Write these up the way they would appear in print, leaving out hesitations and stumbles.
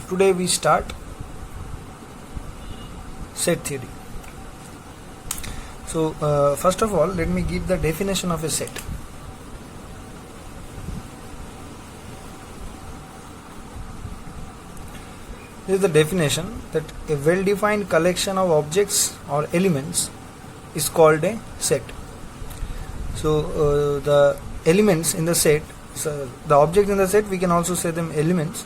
Today we start set theory. So first of all, let me give the definition of a set. This is the definition, that a well-defined collection of objects or elements is called a set. So the elements in the set, so the objects in the set, we can also say them elements.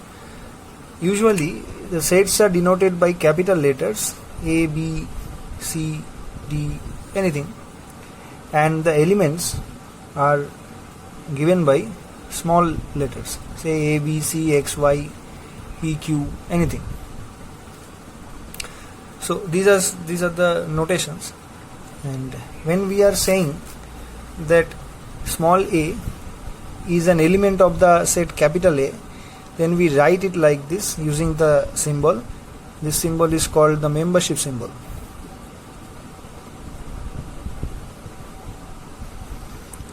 Usually the sets are denoted by capital letters A, B, C, D, anything, and the elements are given by small letters, say A, B, C, X, Y, P, Q, anything. So these are the notations, and when we are saying that small a is an element of the set capital A, then we write it like this using the symbol. This symbol is called the membership symbol.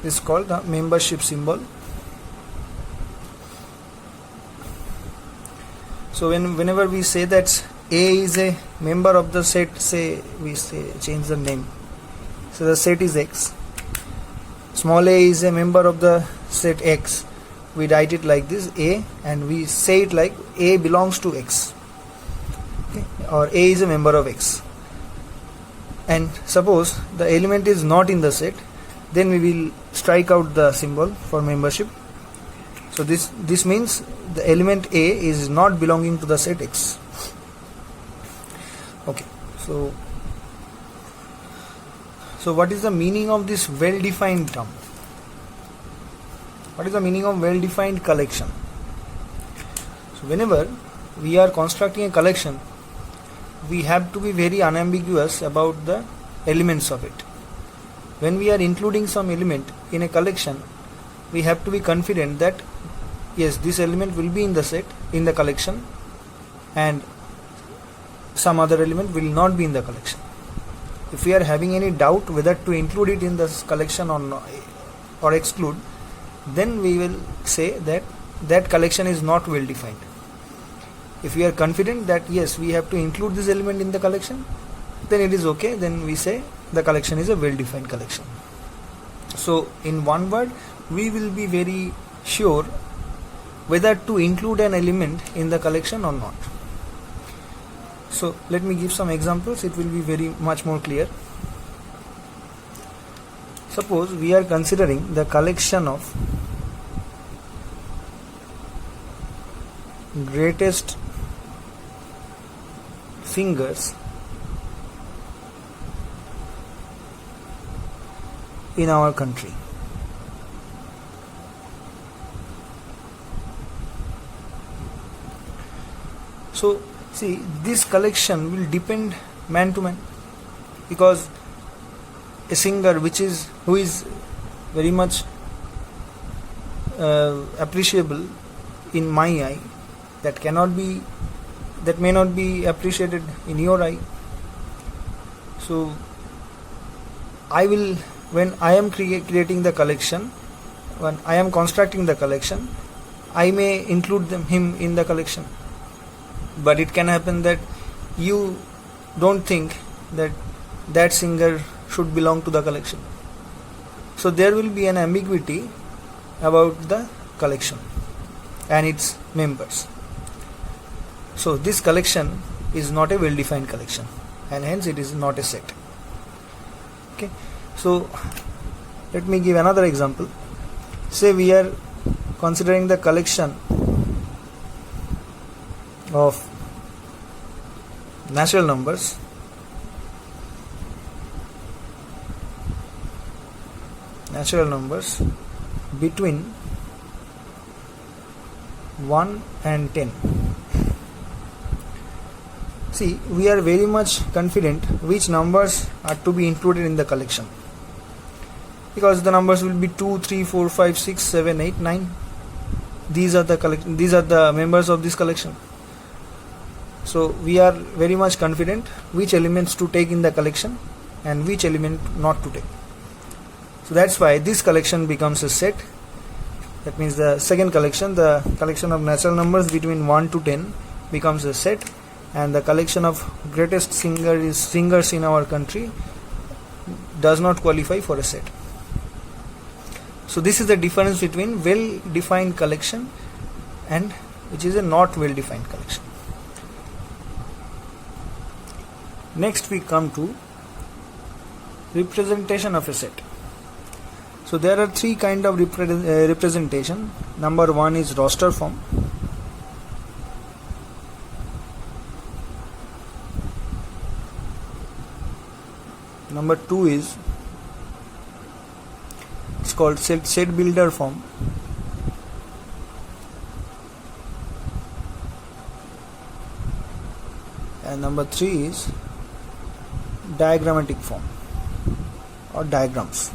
This is called the membership symbol. So whenever we say that A is a member of the set, say we say change the name. So the set is X. Small a is a member of the set X. We write it like this, A, and we say it like A belongs to X. Okay? Or A is a member of X. And suppose the element is not in the set, then we will strike out the symbol for membership. So this means the element A is not belonging to the set X. Okay, so what is the meaning of this well-defined term? What is the meaning of well-defined collection? So whenever we are constructing a collection, we have to be very unambiguous about the elements of it. When we are including some element in a collection, we have to be confident that yes, this element will be in the set, in the collection, and some other element will not be in the collection. If we are having any doubt whether to include it in this collection or not, or exclude, then we will say that that collection is not well defined. If we are confident that yes, we have to include this element in the collection, then it is okay, then we say the collection is a well defined collection. So in one word, we will be very sure whether to include an element in the collection or not. So let me give some examples, it will be very much more clear. Suppose we are considering the collection of greatest fingers in our country. So see, this collection will depend man to man, because a singer who is very much appreciable in my eye, that may not be appreciated in your eye. So when I am creating the collection, when I am constructing the collection, I may include him in the collection. But it can happen that you don't think that singer should belong to the collection. So there will be an ambiguity about the collection and its members. So this collection is not a well-defined collection, and hence it is not a set. Okay. So let me give another example. Say we are considering the collection of natural numbers between 1 and 10. See, we are very much confident which numbers are to be included in the collection, because the numbers will be 2, 3, 4, 5, 6, 7, 8, 9. These are the members of this collection. So we are very much confident which elements to take in the collection and which element not to take. So that's why this collection becomes a set. That means the second collection, the collection of natural numbers between 1 to 10, becomes a set, and the collection of greatest singers in our country does not qualify for a set. So this is the difference between well defined collection and which is a not well defined collection. Next we come to representation of a set. So there are three kind of representation. Number one is roster form. Number two is it's called set builder form. And number three is diagrammatic form or diagrams.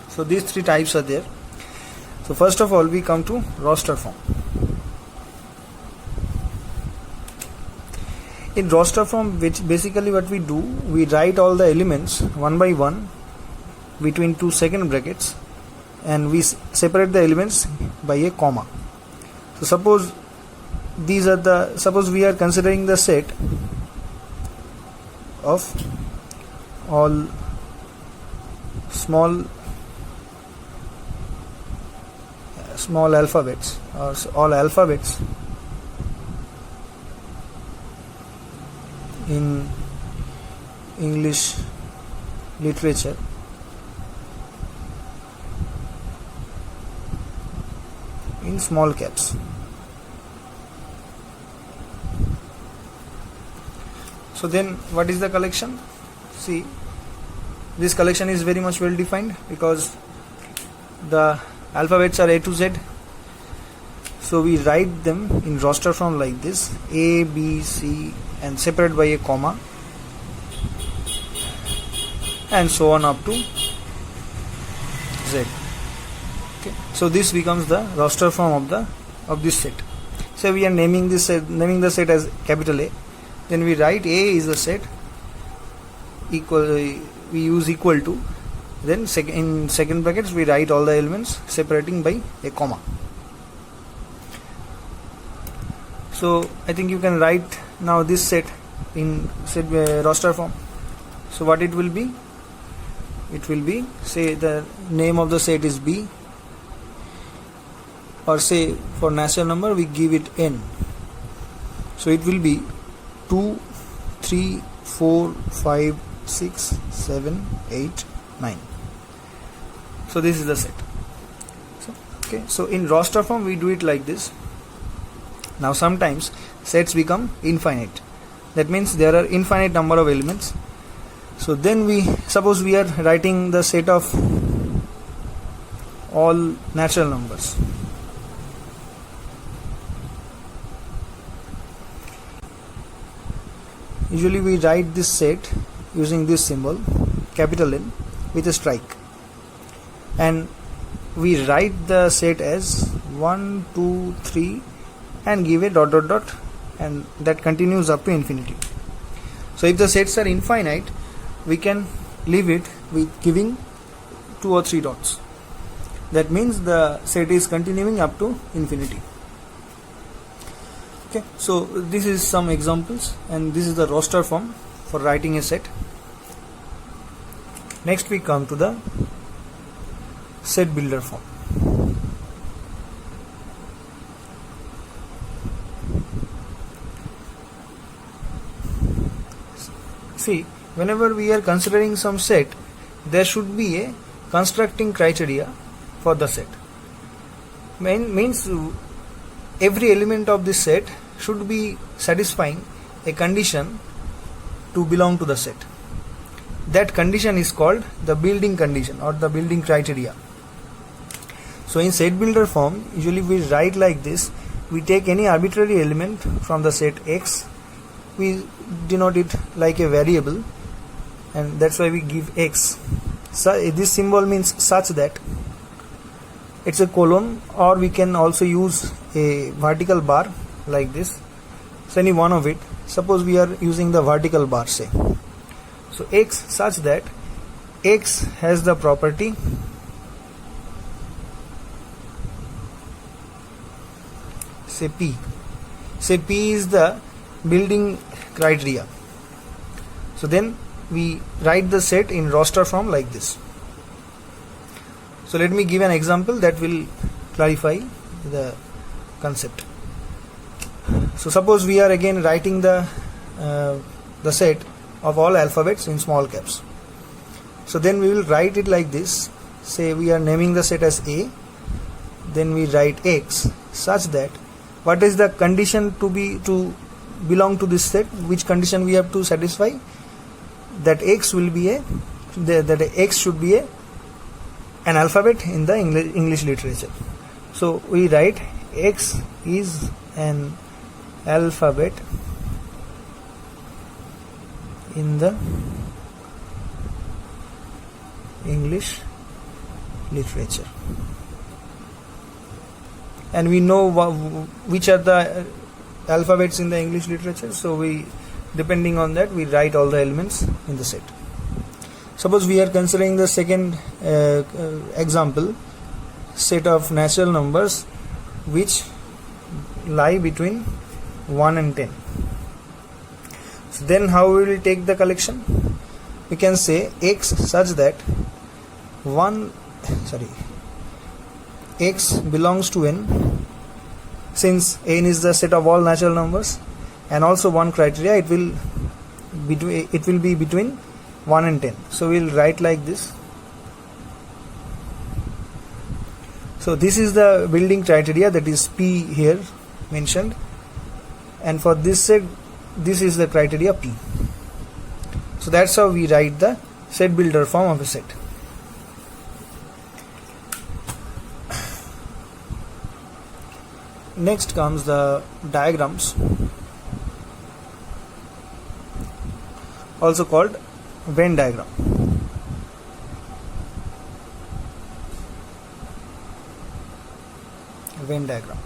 So these three types are there. So first of all we come to roster form. In roster form, which basically what we do, we write all the elements one by one between two second brackets, and we separate the elements by a comma. So suppose we are considering the set of all small alphabets or all alphabets in English literature. In small caps. So then what is the collection? See, this collection is very much well defined because the alphabets are A to Z. So we write them in roster form like this: A, B, C, and separate by a comma, and so on up to Z. Okay. So this becomes the roster form of this set. So we are naming the set as capital A. Then we write A is a set. We use equal to. Then in second brackets we write all the elements separating by a comma. So I think you can write now this set in roster form. So what it will be? It will be, say the name of the set is B, or say for natural number we give it n. So it will be 2, 3, 4, 5, 6, 7, 8, 9. So this is the set. So in roster form we do it like this. Now sometimes sets become infinite. That means there are infinite number of elements. So then suppose we are writing the set of all natural numbers. Usually we write this set using this symbol, capital N, with a strike, and we write the set as 1, 2, 3 and give a dot dot dot, and that continues up to infinity. So if the sets are infinite, we can leave it with giving 2 or 3 dots. That means the set is continuing up to infinity. Okay, so this is some examples, and this is the roster form for writing a set. Next we come to the set builder form. See, whenever we are considering some set, there should be a constructing criteria for the set. Means every element of this set should be satisfying a condition to belong to the set. That condition is called the building condition or the building criteria. So in set builder form, usually we write like this. We take any arbitrary element from the set X, we denote it like a variable, and that's why we give X. So this symbol means such that it's a colon, or we can also use a vertical bar like this. So any one of it. Suppose we are using the vertical bar, say. So X such that X has the property say P. Say P is the building criteria. So then we write the set in roster form like this. So let me give an example that will clarify the concept. So suppose we are again writing the set of all alphabets in small caps. So then we will write it like this. Say we are naming the set as A, then we write X such that what is the condition to belong to this set, which condition we have to satisfy, that X will be that X should be an alphabet in the English literature. So we write X is an alphabet in the English literature, and we know which are the alphabets in the English literature, so we, depending on that, we write all the elements in the set. Suppose we are considering the second example, set of natural numbers which lie between 1 and 10. So then how we will take the collection? We can say X such that X belongs to N, since N is the set of all natural numbers, and also one criteria, it will be between 1 and 10. So we will write like this. So this is the building criteria, that is P here mentioned, and for this set this is the criteria P. So that's how we write the set builder form of a set. Next comes the diagrams, also called Venn diagram. Venn diagram.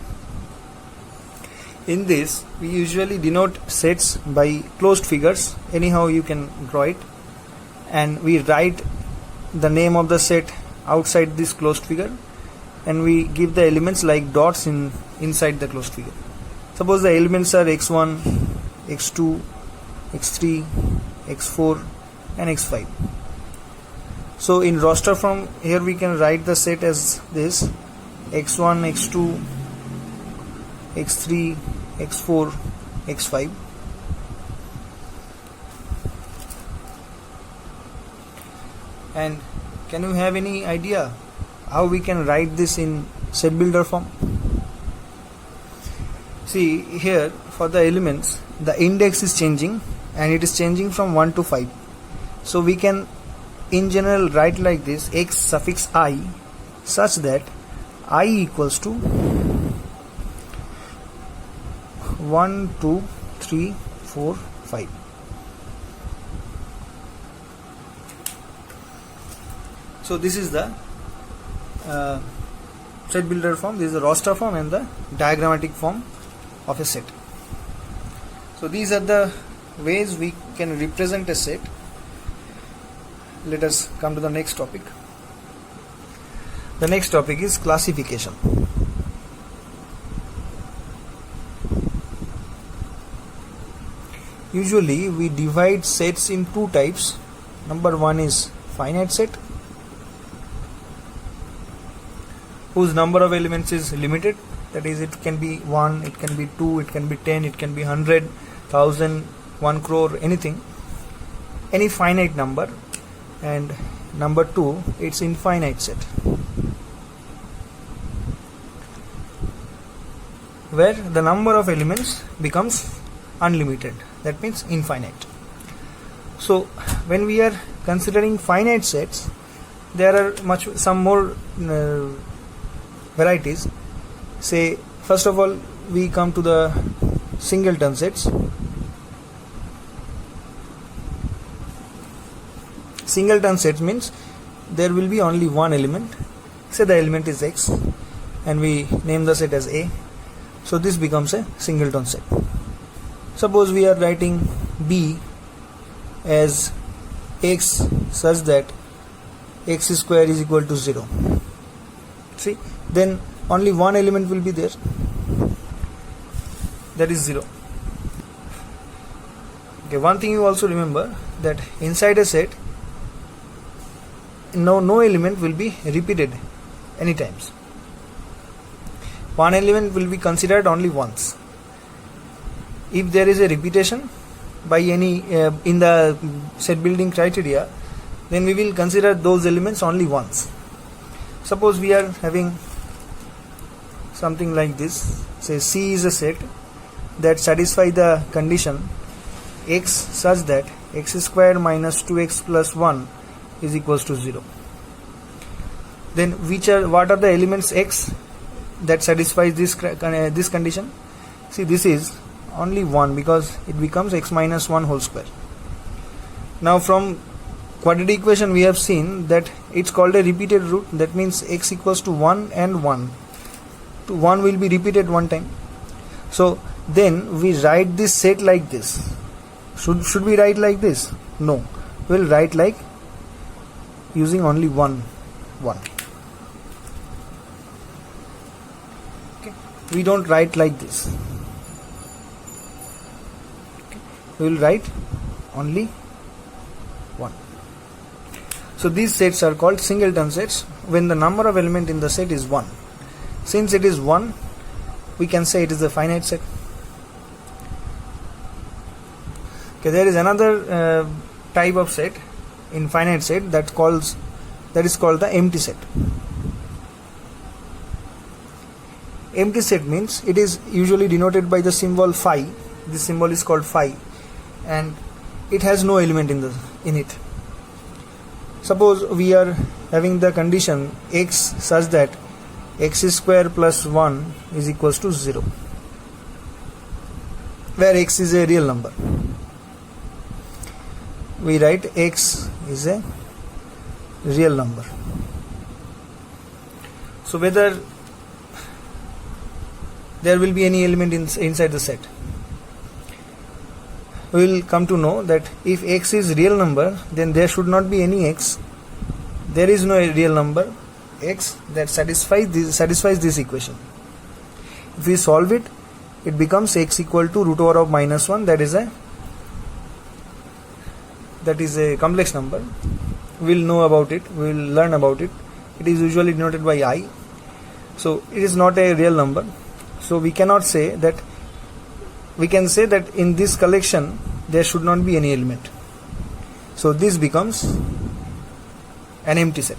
In this we usually denote sets by closed figures, anyhow you can draw it, and we write the name of the set outside this closed figure, and we give the elements like dots inside the closed figure. Suppose the elements are x1, x2, x3, x4 and x5. So in roster form, here we can write the set as this: x1, x2, x3, x4, x5. And can you have any idea how we can write this in set builder form? See here, for the elements the index is changing, and it is changing from 1 to 5. So we can in general write like this: x suffix I, such that I equals to 1, 2, 3, 4, 5. So this is the set builder form, this is the roster form and the diagrammatic form of a set. So these are the ways we can represent a set. Let us come to the next topic. The next topic is classification. Usually we divide sets in two types. Number one is finite set, whose number of elements is limited, that is, it can be 1, it can be 2, it can be 10, it can be 100, 1000, 1 crore, anything, any finite number. And number two, it's infinite set, where the number of elements becomes unlimited, that means infinite. So when we are considering finite sets, there are some more varieties. Say, first of all, we come to the singleton sets. Singleton set means there will be only one element. Say the element is x, and we name the set as A. So this becomes a singleton set. Suppose we are writing B as x such that x square is equal to 0. See, then only one element will be there. that is 0. Okay, one thing you also remember, that inside a set no element will be repeated any times. One element will be considered only once. If there is a repetition by any in the set building criteria, then we will consider those elements only once. Suppose we are having something like this. Say C is a set that satisfies the condition x such that x square minus 2x plus 1 is equals to 0. Then what are the elements x that satisfies this condition? See, this is only 1 because it becomes x minus 1 whole square. Now from quadratic equation we have seen that it's called a repeated root. That means x equals to 1 and 1. 1 will be repeated one time. So then we write this set like this. Should we write like this? No. We'll write like using only 1. Okay. We don't write like this. Okay. We will write only 1. So these sets are called singleton sets when the number of element in the set is 1. Since it is 1, we can say it is a finite set. Okay, there is another type of set in finite set that is called the empty set. Empty set means it is usually denoted by the symbol phi. This symbol is called phi, and it has no element in it. Suppose we are having the condition x such that x square plus 1 is equals to 0, where x is a real number. We write x is a real number. So whether there will be any element inside the set, we will come to know that if x is real number, then there should not be any x. There is no real number x that satisfies this equation. If we solve it, it becomes x equal to root over of minus 1. That is a complex we will know about it, we will learn about it. It is usually denoted by I. So it is not a real number. So we cannot say that. We can say that in this collection there should not be any element. So this becomes an empty set.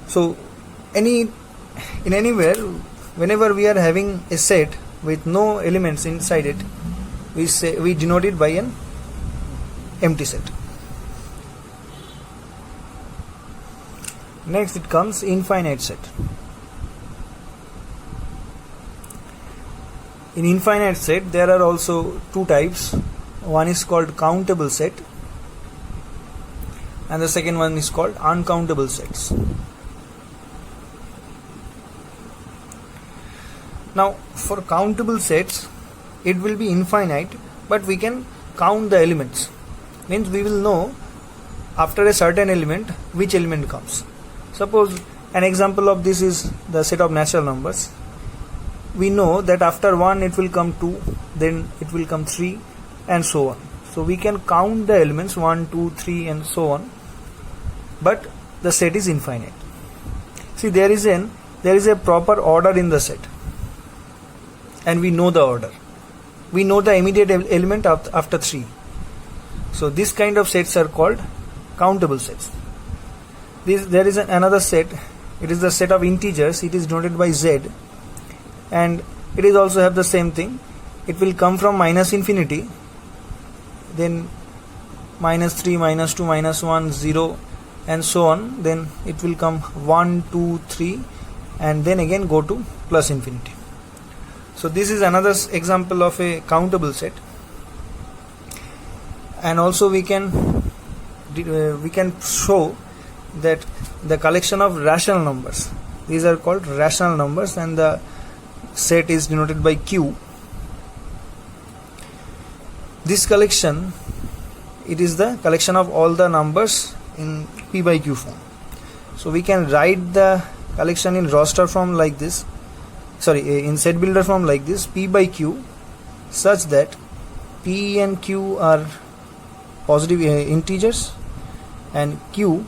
So in anywhere, whenever we are having a set with no elements inside it, we denote it by an empty set. Next it comes infinite set. In infinite set there are also two types. One is called countable set and the second one is called uncountable sets. Now for countable sets, it will be infinite, but we can count the elements. Means we will know after a certain element which element comes. Suppose an example of this is the set of natural numbers. We know that after 1 it will come 2, then it will come 3 and so on. So we can count the elements 1, 2, 3 and so on, but the set is infinite. See, there is a proper order in the set and we know the order. We know the immediate element after 3. So this kind of sets are called countable sets. There is another set. It is the set of integers. It is denoted by z, and it is also have the same thing. It will come from minus infinity, then minus 3, minus 2, minus 1, 0 and so on. Then it will come 1, 2, 3 and then again go to plus infinity. So this is another example of a countable set. And also we can show that the collection of rational numbers, these are called rational numbers, and the set is denoted by Q. This collection, it is the collection of all the numbers in P by Q form. So we can write the collection in roster form like this. in set builder form like this: P by Q, such that P and Q are positive integers and Q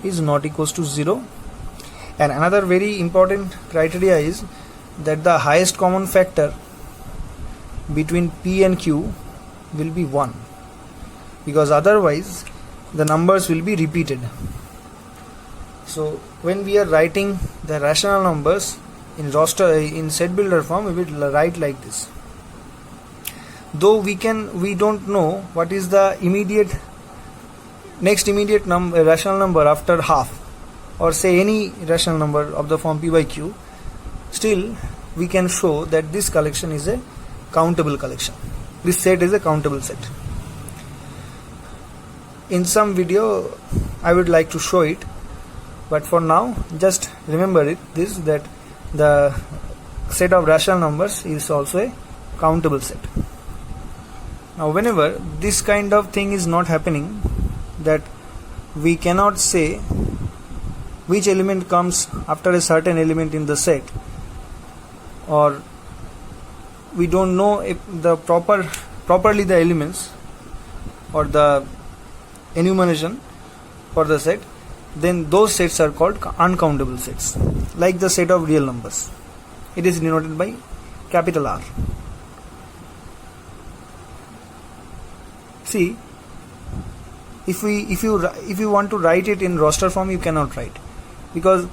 is not equals to 0. And another very important criteria is that the highest common factor between P and Q will be 1, because otherwise the numbers will be repeated. So when we are writing the rational numbers in set builder form, we will write like this. Though we don't know what is the next immediate rational number after half, or say any rational number of the form P by Q, still we can show that this collection is a countable collection. This set is a countable set. In some video I would like to show it, but for now just remember that the set of rational numbers is also a countable set. Now whenever this kind of thing is not happening, that we cannot say which element comes after a certain element in the set, or we don't know if properly the elements or the enumeration for the set, then those sets are called uncountable sets, like the set of real numbers. It is denoted by capital R. See, if you want to write it in roster form, you cannot write, because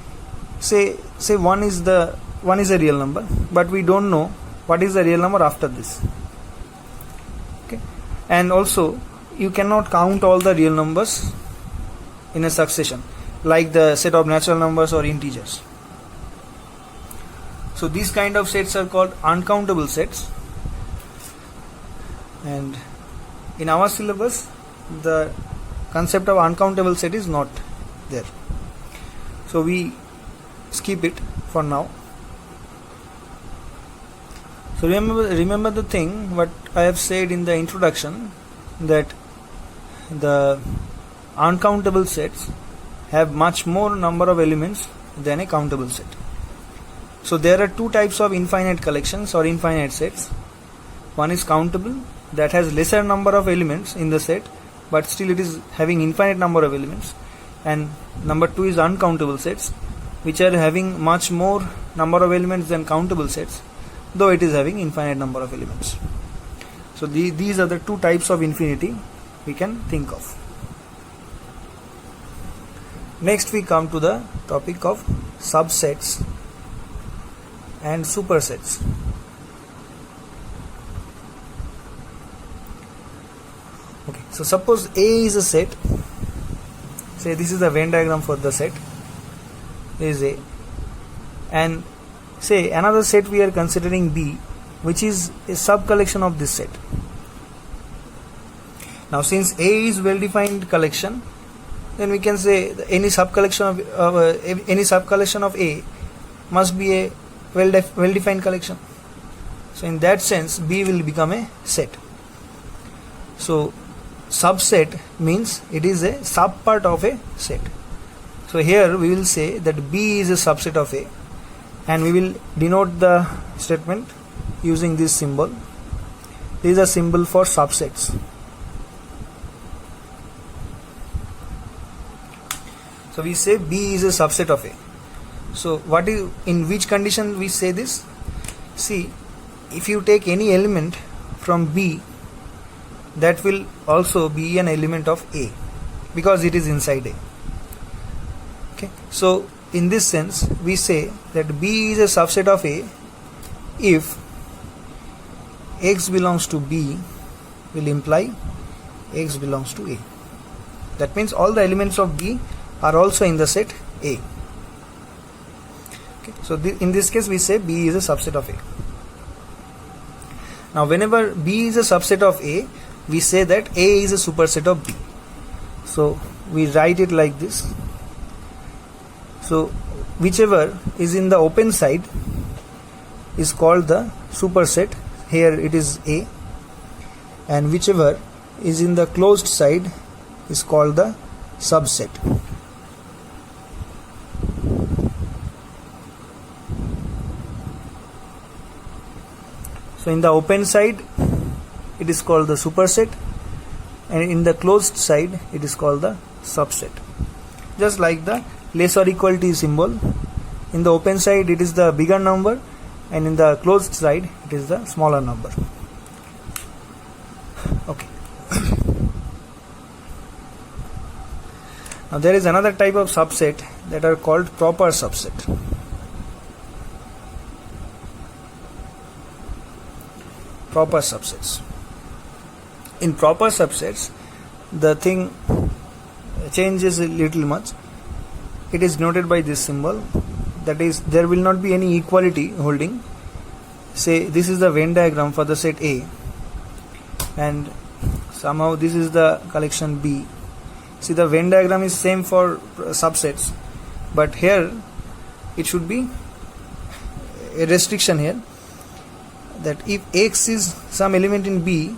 say 1 is a real number, but we don't know what is the real number after this. Okay, and also you cannot count all the real numbers in a succession, like the set of natural numbers or integers. So these kind of sets are called uncountable sets, and in our syllabus the concept of uncountable set is not there, so we skip it for now. So remember the thing what I have said in the introduction, that the uncountable sets have much more number of elements than a countable set. So there are two types of infinite collections or infinite sets. One is countable, that has lesser number of elements in the set, but still it is having infinite number of elements. And number two is uncountable sets, which are having much more number of elements than countable sets, though it is having infinite number of elements. So these are the two types of infinity we can think of. Next we come to the topic of subsets and supersets. Okay, so suppose A is a set. Say this is the Venn diagram for the set. A is A, and say another set we are considering B, which is a sub collection of this set. Now since A is well defined collection, then we can say any sub collection of A must be a well defined collection. So in that sense B will become a set. So subset means it is a sub part of a set. So here we will say that B is a subset of A, and we will denote the statement using this symbol. This is a symbol for subsets. So we say B is a subset of A. So in which condition we say this? See, if you take any element from B, that will also be an element of A, because it is inside A. Okay, so in this sense we say that B is a subset of A if X belongs to B will imply X belongs to A. That means all the elements of B are also in the set A. Okay, so in this case we say B is a subset of A. Now whenever B is a subset of A, we say that A is a superset of B. So we write it like this. So whichever is in the open side is called the superset. Here it is A, and whichever is in the closed side is called the subset. So in the open side it is called the superset, and in the closed side it is called the subset. Just like the less or equal to symbol, in the open side it is the bigger number, and in the closed side it is the smaller number. Okay. Now there is another type of subset that are called proper subset. Proper subsets. In proper subsets, the thing changes a little much. It is denoted by this symbol. That is, there will not be any equality holding. Say this is the Venn diagram for the set A, and somehow this is the collection B. See, the Venn diagram is same for subsets, but here it should be a restriction here, that if X is some element in B,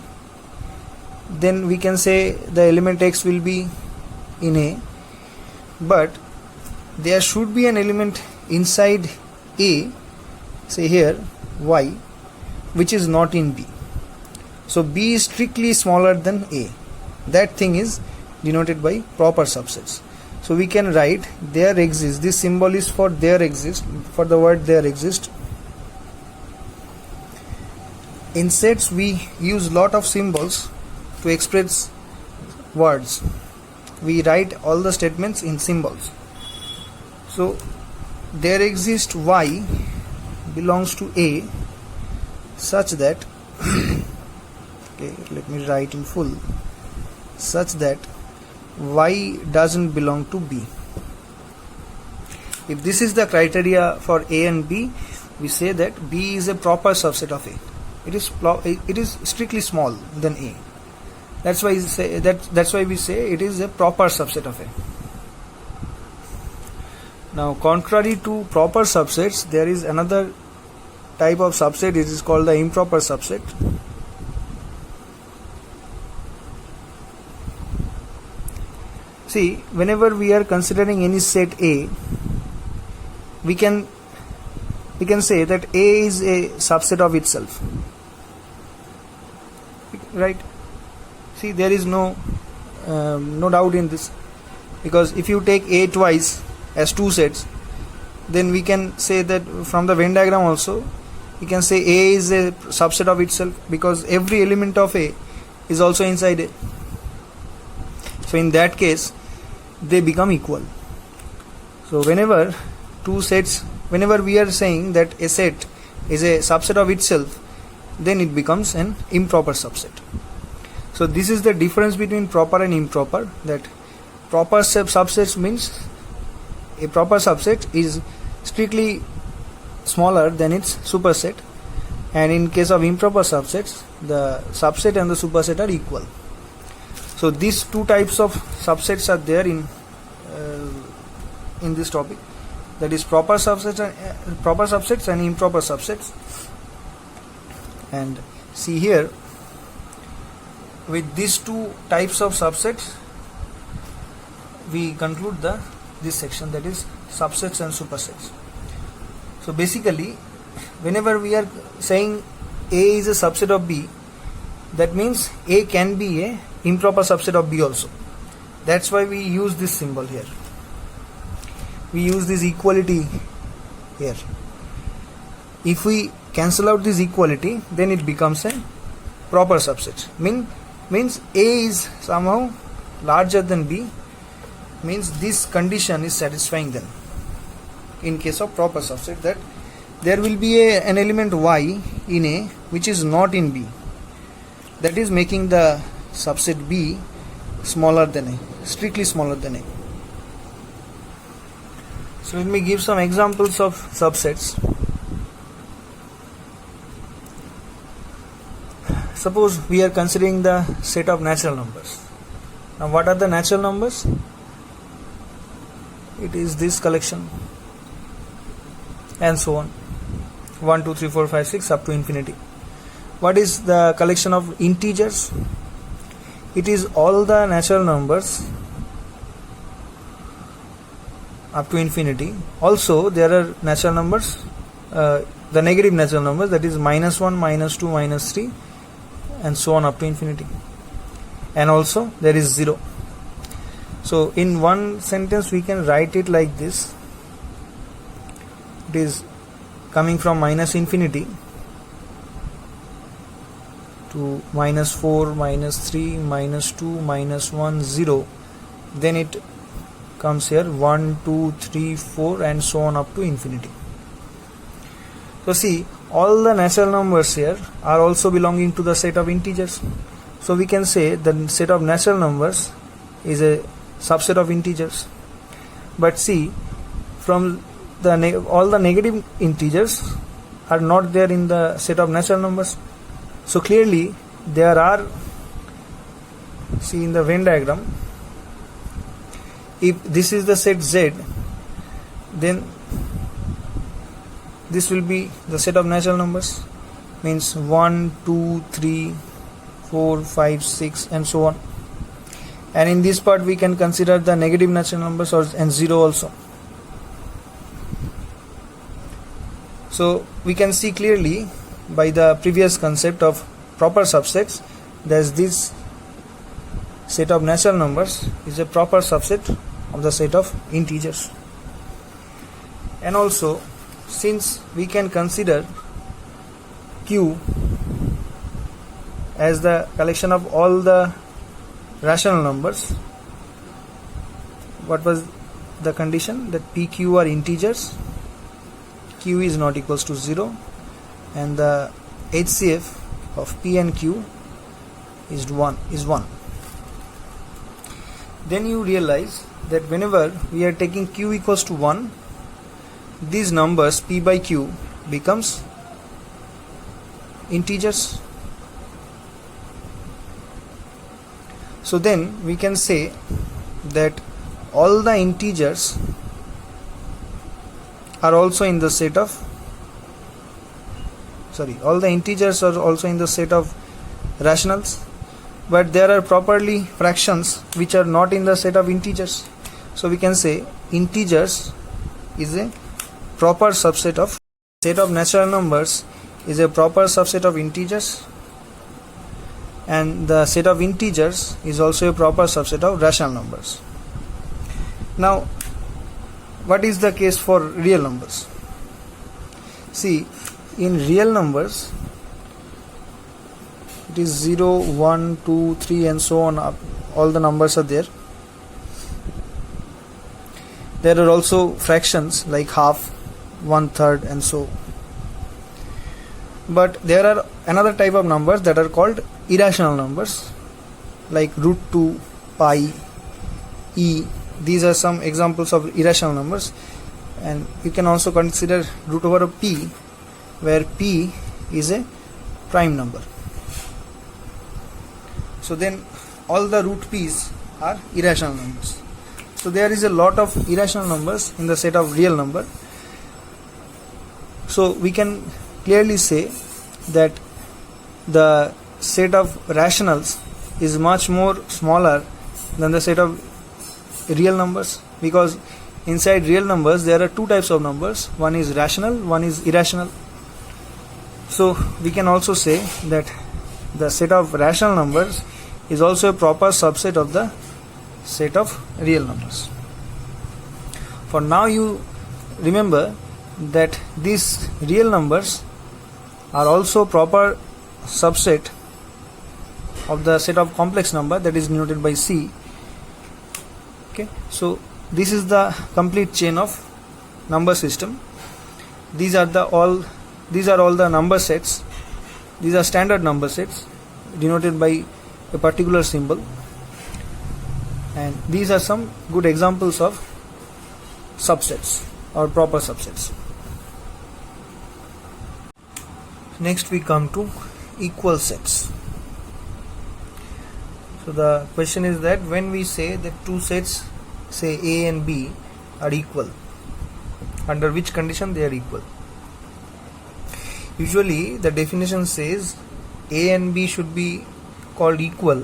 then we can say the element X will be in A, but there should be an element inside A, say here Y, which is not in B. So B is strictly smaller than A. That thing is denoted by proper subsets. So we can write there exists. This symbol is for there exists, for the word there exists. In sets we use lot of symbols to express words. We write all the statements in symbols. So there exists Y belongs to A such that okay, let me write in full, such that Y doesn't belong to B. If this is the criteria for A and B, we say that B is a proper subset of A. It is strictly small than A. That's why we say it is a proper subset of A. Now, contrary to proper subsets, there is another type of subset. It is called the improper subset. See, whenever we are considering any set A, we can say that A is a subset of itself, right? See, there is no doubt in this, because if you take A twice as two sets, then we can say that from the Venn diagram also we can say A is a subset of itself, because every element of A is also inside A. So in that case they become equal. So whenever we are saying that a set is a subset of itself, then it becomes an improper subset. So this is the difference between proper and improper, that proper subsets means a proper subset is strictly smaller than its superset, and in case of improper subsets, the subset and the superset are equal. So these two types of subsets are there in this topic, that is proper subsets and improper subsets. And see here, with these two types of subsets we conclude this section, that is subsets and supersets. So basically, whenever we are saying A is a subset of B, that means A can be a improper subset of B also. That's why we use this symbol here. We use this equality here. If we cancel out this equality, then it becomes a proper subset. Means A is somehow larger than B, means this condition is satisfying then. In case of proper subset, that there will be an element Y in A which is not in B, that is making the subset B smaller than A, strictly smaller than A. So let me give some examples of subsets. Suppose we are considering the set of natural numbers. Now what are the natural numbers? It is this collection and so on, 1 2 3 4 5 6 up to infinity. What is the collection of integers? It is all the natural numbers up to infinity. Also there are natural numbers the negative natural numbers, that is minus 1, minus 2, minus 3 and so on up to infinity, and also there is 0. So in one sentence we can write it like this. It is coming from minus infinity to minus 4, minus 3, minus 2, minus 1, 0. Then it comes here 1, 2, 3, 4 and so on up to infinity. So see, all the natural numbers here are also belonging to the set of integers. So we can say the set of natural numbers is a subset of integers. But see, from the all the negative integers are not there in the set of natural numbers. So clearly there are, see in the Venn diagram, if this is the set Z, then this will be the set of natural numbers, means 1, 2, 3, 4, 5, 6 and so on. And in this part we can consider the negative natural numbers and 0 also. So we can see clearly by the previous concept of proper subsets that this set of natural numbers is a proper subset of the set of integers. And also, since we can consider Q as the collection of all the rational numbers, what was the condition? That PQ are integers, Q is not equals to 0, and the HCF of P and Q is 1. Then you realize that whenever we are taking Q equals to 1, these numbers P by Q becomes integers. So then we can say that all the integers are also in the set of rationals, but there are properly fractions which are not in the set of integers. So we can say integers is a proper subset of set of natural numbers, is a proper subset of integers, and the set of integers is also a proper subset of rational numbers. Now what is the case for real numbers? See, in real numbers it is 0, 1, 2, 3 and so on up, all the numbers are there. There are also fractions like half, 1/3 and so. But there are another type of numbers that are called irrational numbers, like √2, pi, e. These are some examples of irrational numbers. And you can also consider root over of p, where p is a prime number. So then all the root p's are irrational numbers. So there is a lot of irrational numbers in the set of real number. So we can clearly say that the set of rationals is much more smaller than the set of real numbers, because inside real numbers there are two types of numbers, one is rational, one is irrational. So we can also say that the set of rational numbers is also a proper subset of the set of real numbers. For now you remember that these real numbers are also proper subset of the set of complex number that is denoted by C. Okay, so this is the complete chain of number system. These are all the number sets. These are standard number sets denoted by a particular symbol, and these are some good examples of subsets or proper subsets. Next we come to equal sets. So the question is that when we say that two sets, say A and B, are equal, under which condition they are equal? Usually the definition says A and B should be called equal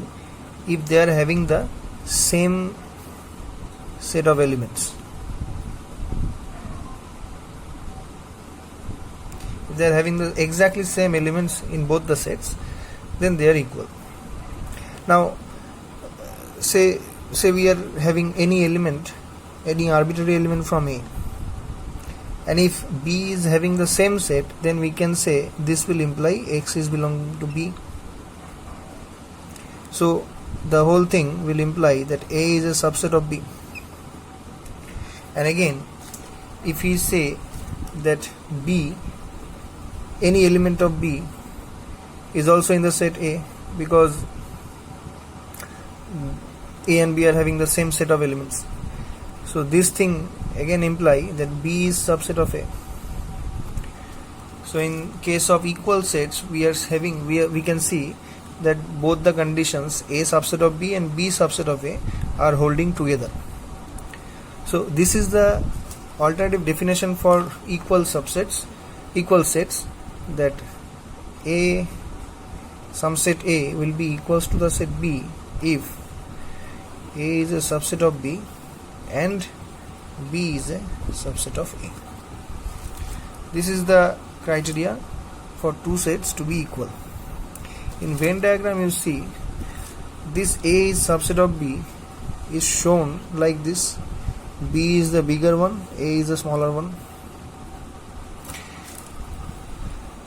if they are having the same set of elements. if they are having the exactly same elements in both the sets, then they are equal. Now say we are having any element, any arbitrary element from A, and if B is having the same set, then we can say this will imply X is belonging to B. So the whole thing will imply that A is a subset of B. And again, if we say that B, any element of B is also in the set A, because A and B are having the same set of elements, so this thing again imply that B is subset of A. So in case of equal sets, we can see that both the conditions A subset of B and B subset of A are holding together. So this is the alternative definition for equal sets, that A, some set A will be equals to the set B if A is a subset of B and B is a subset of A. This is the criteria for two sets to be equal. In Venn diagram, you see this A is subset of B is shown like this. B is the bigger one, A is the smaller one.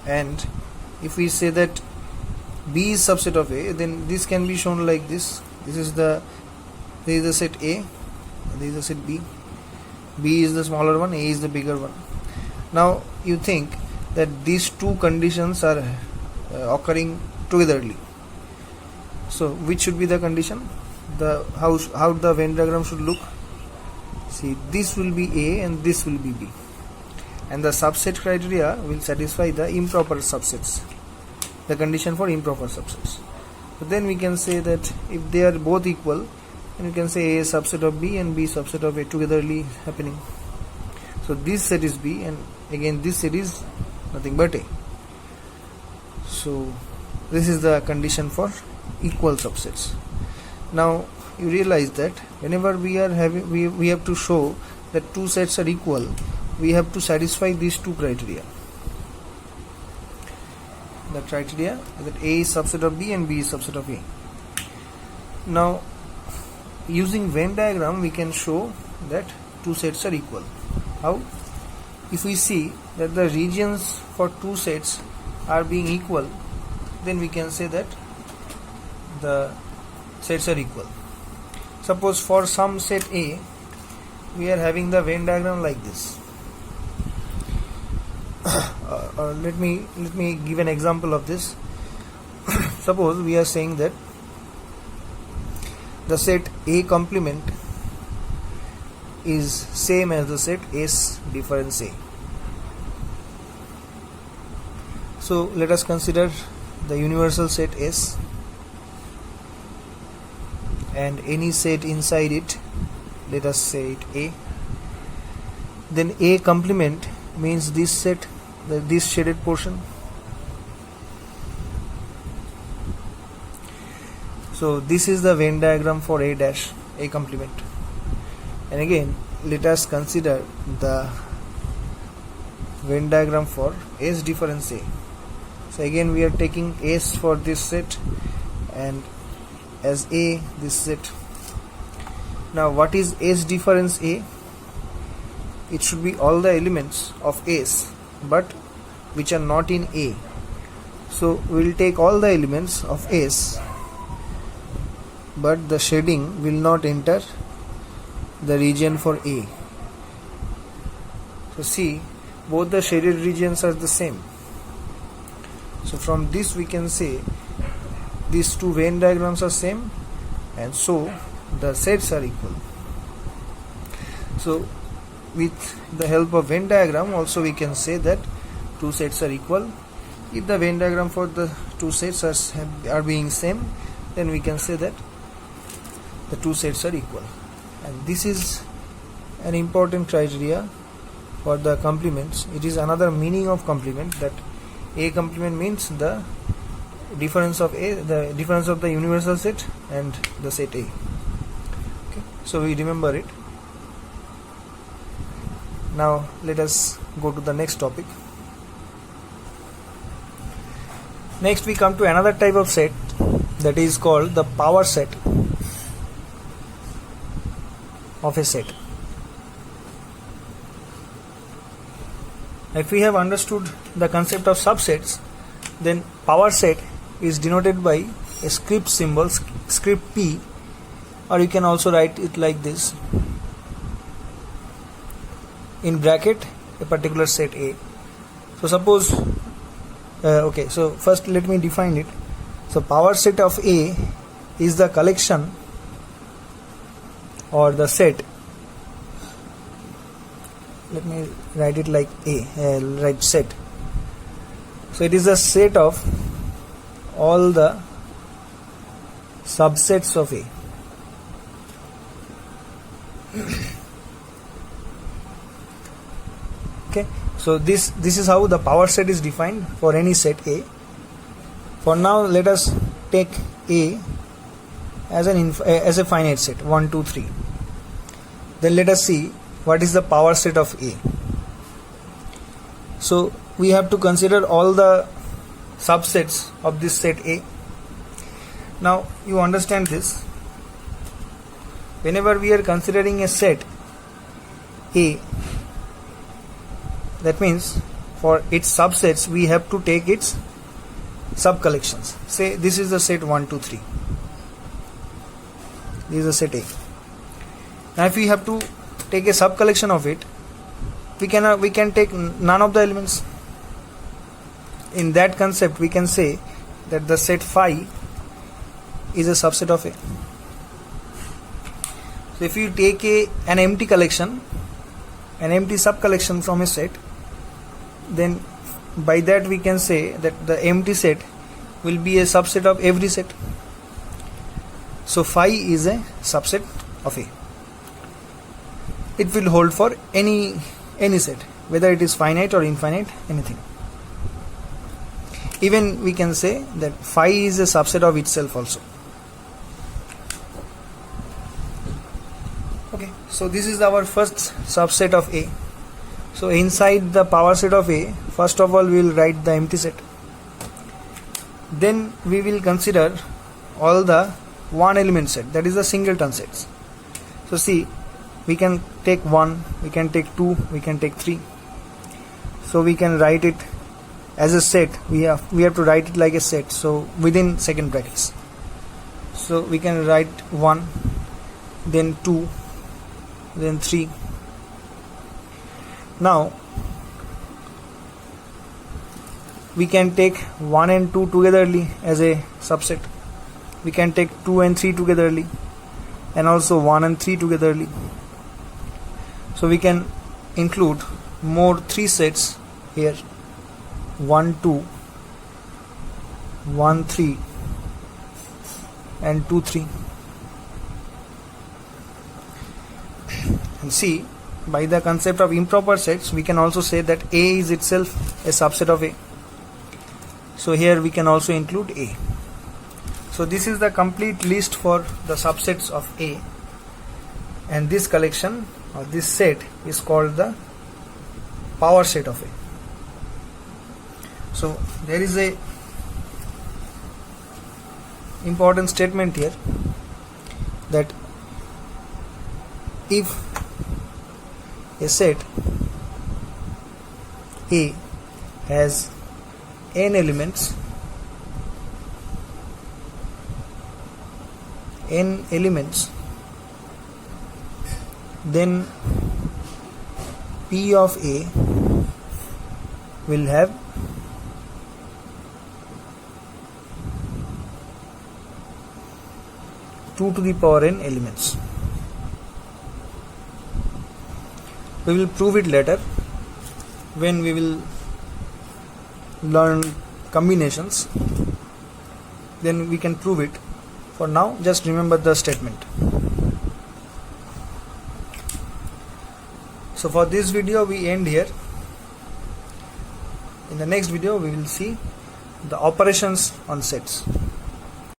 And if we say that B is subset of A, then this can be shown like this. This is the set A, this is the set B. B is the smaller one, A is the bigger one. Now you think that these two conditions are occurring togetherly. So which should be the condition? How the Venn diagram should look? See, this will be A and this will be B, and the subset criteria will satisfy the improper subsets, the condition for improper subsets. So then we can say that if they are both equal, then we can say A is subset of B and B subset of A togetherly happening. So this set is B, and again this set is nothing but A. So this is the condition for equal subsets. Now you realize that whenever we have to show that two sets are equal, we have to satisfy these two criteria. The criteria is that A is subset of B and B is subset of A. Now using Venn diagram, we can show that two sets are equal. How? If we see that the regions for two sets are being equal, then we can say that the sets are equal. Suppose for some set A, we are having the Venn diagram like this. Let me give an example of this. Suppose we are saying that the set A complement is same as the set S difference A. So let us consider the universal set S and any set inside it, let us say it A. Then A complement means this set, this shaded portion. So this is the Venn diagram for A dash, A complement. And again, let us consider the Venn diagram for S difference A. So again we are taking S for this set and as A this set. Now what is S difference A? It should be all the elements of S but which are not in A. So we will take all the elements of S, but the shading will not enter the region for A. So see, both the shaded regions are the same. So from this we can say these two Venn diagrams are same, and so the sets are equal. So with the help of Venn diagram also we can say that two sets are equal. If the Venn diagram for the two sets are being same, then we can say that the two sets are equal. And this is an important criteria for the complements. It is another meaning of complement, that A complement means the difference of A, the difference of the universal set and the set A. Okay, so we remember it. Now let us go to the next topic. Next we come to another type of set, that is called the power set of a set. If we have understood the concept of subsets, then power set is denoted by a script symbol, script P, or you can also write it like this, in bracket a particular set A. So suppose okay, so first let me define it. So power set of A is the collection or the set, let me write it like A, write set. So it is a set of all the subsets of A. Okay, so this is how the power set is defined for any set A. For now, let us take A as a finite set 1, 2, 3. Then let us see what is the power set of A. So we have to consider all the subsets of this set A. Now you understand this. Whenever we are considering a set A, that means for its subsets we have to take its sub-collections. Say this is the set 1, 2, 3. This is the set A. Now if we have to take a sub-collection of it, we can take none of the elements. In that concept we can say that the set phi is a subset of A. So if you take an empty collection, an empty sub-collection from a set, then by that we can say that the empty set will be a subset of every set. So phi is a subset of A. It will hold for any set, whether it is finite or infinite, anything. Even we can say that phi is a subset of itself also. Okay, so this is our first subset of A. So inside the power set of A, first of all we will write the empty set. Then we will consider all the one element set, that is the singleton sets. So see, we can take 1, we can take 2, we can take 3. So we can write it as a set. We have to write it like a set, so within second brackets. So we can write 1, then 2, then 3. Now we can take 1 and 2 togetherly as a subset. We can take 2 and 3 togetherly, and also 1 and 3 togetherly. So we can include more 3 sets here, 1, 2, 1, 3 and 2, 3. And see, by the concept of improper sets, we can also say that A is itself a subset of A. So here we can also include A. So this is the complete list for the subsets of A, and this collection or this set is called the power set of A. So there is a important statement here, that if a set A has n elements, then P of A will have two to the power n elements. We will prove it later when we will learn combinations. Then we can prove it. For now, just remember the statement. So for this video we end here. In the next video we will see the operations on sets.